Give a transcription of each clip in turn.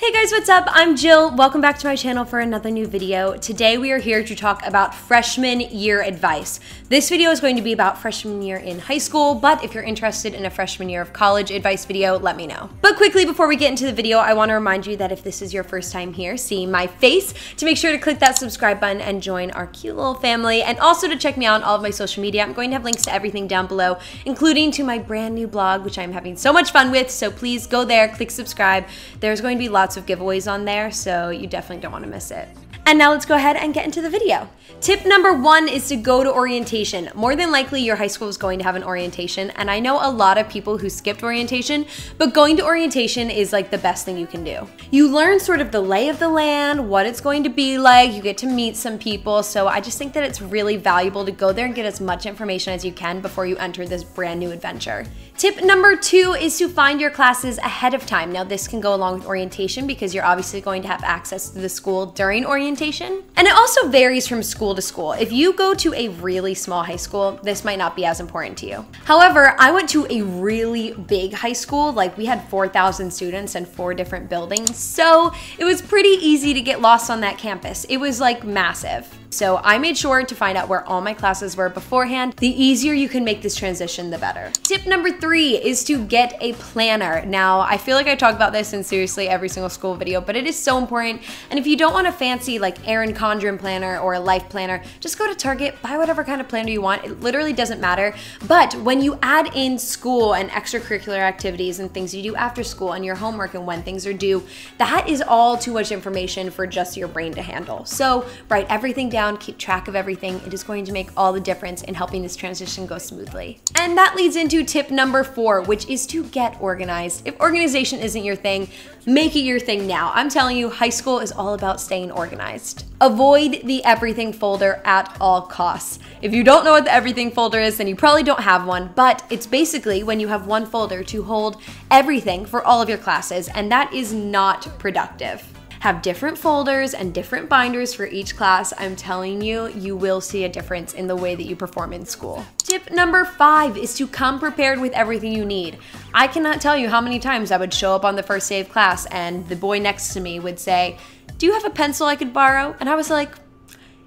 Hey guys, what's up? I'm Jill. Welcome back to my channel for another new video. Today we are here to talk about freshman year advice. This video is going to be about freshman year in high school, but if you're interested in a freshman year of college advice video, let me know. But quickly, before we get into the video, I want to remind you that if this is your first time here seeing my face, to make sure to click that subscribe button and join our cute little family, and also to check me out on all of my social media. I'm going to have links to everything down below, including to my brand new blog, which I'm having so much fun with, so please go there, click subscribe. There's going to be lots of giveaways on there, so you definitely don't want to miss it. And now let's go ahead and get into the video. Tip number one is to go to orientation. More than likely your high school is going to have an orientation, and I know a lot of people who skipped orientation, but going to orientation is like the best thing you can do. You learn sort of the lay of the land, what it's going to be like, you get to meet some people, so I just think that it's really valuable to go there and get as much information as you can before you enter this brand new adventure. Tip number two is to find your classes ahead of time. Now this can go along with orientation because you're obviously going to have access to the school during orientation. And it also varies from school to school. If you go to a really small high school, this might not be as important to you. However, I went to a really big high school, like we had 4,000 students and 4 different buildings, so it was pretty easy to get lost on that campus. It was like massive. So I made sure to find out where all my classes were beforehand. The easier you can make this transition, the better. Tip number three is to get a planner. Now, I feel like I talk about this in seriously every single school video, but it is so important. And if you don't want a fancy like Erin Condren planner or a Life planner, just go to Target, buy whatever kind of planner you want. It literally doesn't matter. But when you add in school and extracurricular activities and things you do after school and your homework and when things are due, that is all too much information for just your brain to handle. So write everything down, keep track of everything. It is going to make all the difference in helping this transition go smoothly. And that leads into tip number 4, which is to get organized. If organization isn't your thing, make it your thing now. I'm telling you, high school is all about staying organized. Avoid the everything folder at all costs. If you don't know what the everything folder is, then you probably don't have one, but it's basically when you have one folder to hold everything for all of your classes, and that is not productive. Have different folders and different binders for each class. I'm telling you, you will see a difference in the way that you perform in school. Tip number 5 is to come prepared with everything you need. I cannot tell you how many times I would show up on the first day of class and the boy next to me would say, "Do you have a pencil I could borrow?" And I was like,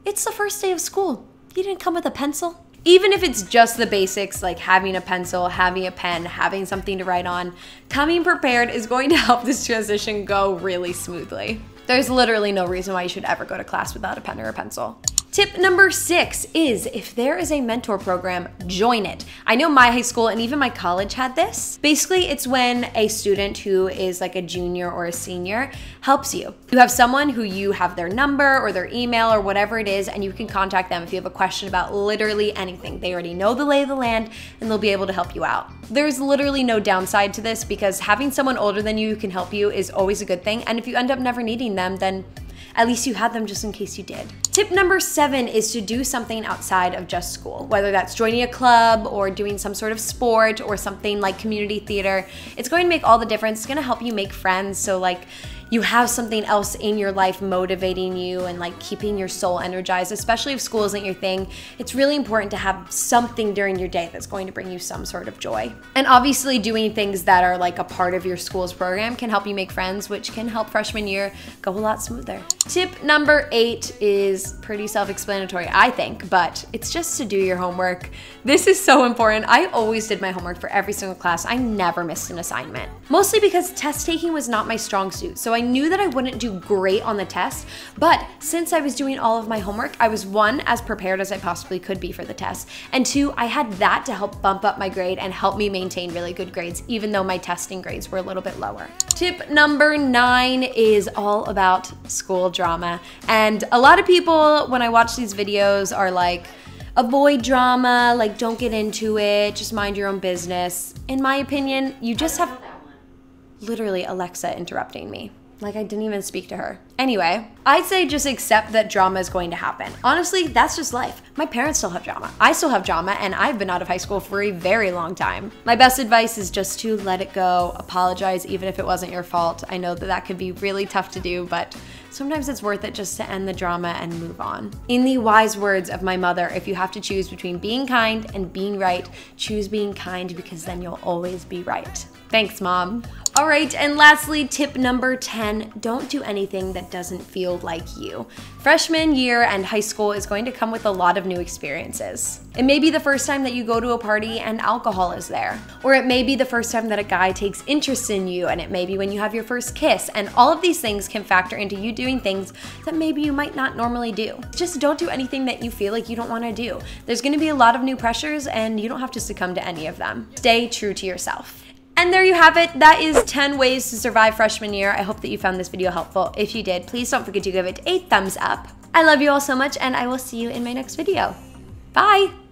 "It's the first day of school. You didn't come with a pencil?" Even if it's just the basics, like having a pencil, having a pen, having something to write on, coming prepared is going to help this transition go really smoothly. There's literally no reason why you should ever go to class without a pen or a pencil. Tip number 6 is if there is a mentor program, join it. I know my high school and even my college had this. Basically, it's when a student who is like a junior or a senior helps you. You have someone who you have their number or their email or whatever it is, and you can contact them if you have a question about literally anything. They already know the lay of the land and they'll be able to help you out. There's literally no downside to this because having someone older than you who can help you is always a good thing. And if you end up never needing them, then at least you had them just in case you did. Tip number 7 is to do something outside of just school, whether that's joining a club or doing some sort of sport or something like community theater. It's going to make all the difference. It's going to help you make friends. So like you have something else in your life motivating you and like keeping your soul energized, especially if school isn't your thing. It's really important to have something during your day that's going to bring you some sort of joy. And obviously doing things that are like a part of your school's program can help you make friends, which can help freshman year go a lot smoother. Tip number 8 is pretty self-explanatory, I think, but it's just to do your homework. This is so important. I always did my homework for every single class. I never missed an assignment. Mostly because test taking was not my strong suit, so I knew that I wouldn't do great on the test, but since I was doing all of my homework, I was 1, as prepared as I possibly could be for the test, and 2, I had that to help bump up my grade and help me maintain really good grades, even though my testing grades were a little bit lower. Tip number 9 is all about school drama, and a lot of people, when I watch these videos, are like, avoid drama, like don't get into it, just mind your own business. In my opinion, you just have literally Alexa interrupting me. Like I didn't even speak to her. Anyway, I'd say just accept that drama is going to happen. Honestly, that's just life. My parents still have drama. I still have drama, and I've been out of high school for a very long time. My best advice is just to let it go, apologize even if it wasn't your fault. I know that that could be really tough to do, but sometimes it's worth it just to end the drama and move on. In the wise words of my mother, if you have to choose between being kind and being right, choose being kind because then you'll always be right. Thanks, Mom. All right, and lastly, tip number 10, don't do anything that doesn't feel like you. Freshman year and high school is going to come with a lot of new experiences. It may be the first time that you go to a party and alcohol is there. Or it may be the first time that a guy takes interest in you, and it may be when you have your first kiss. And all of these things can factor into you doing things that maybe you might not normally do. Just don't do anything that you feel like you don't want to do. There's going to be a lot of new pressures and you don't have to succumb to any of them. Stay true to yourself. And there you have it. That is 10 ways to survive freshman year. I hope that you found this video helpful. If you did, please don't forget to give it a thumbs up. I love you all so much, and I will see you in my next video. Bye!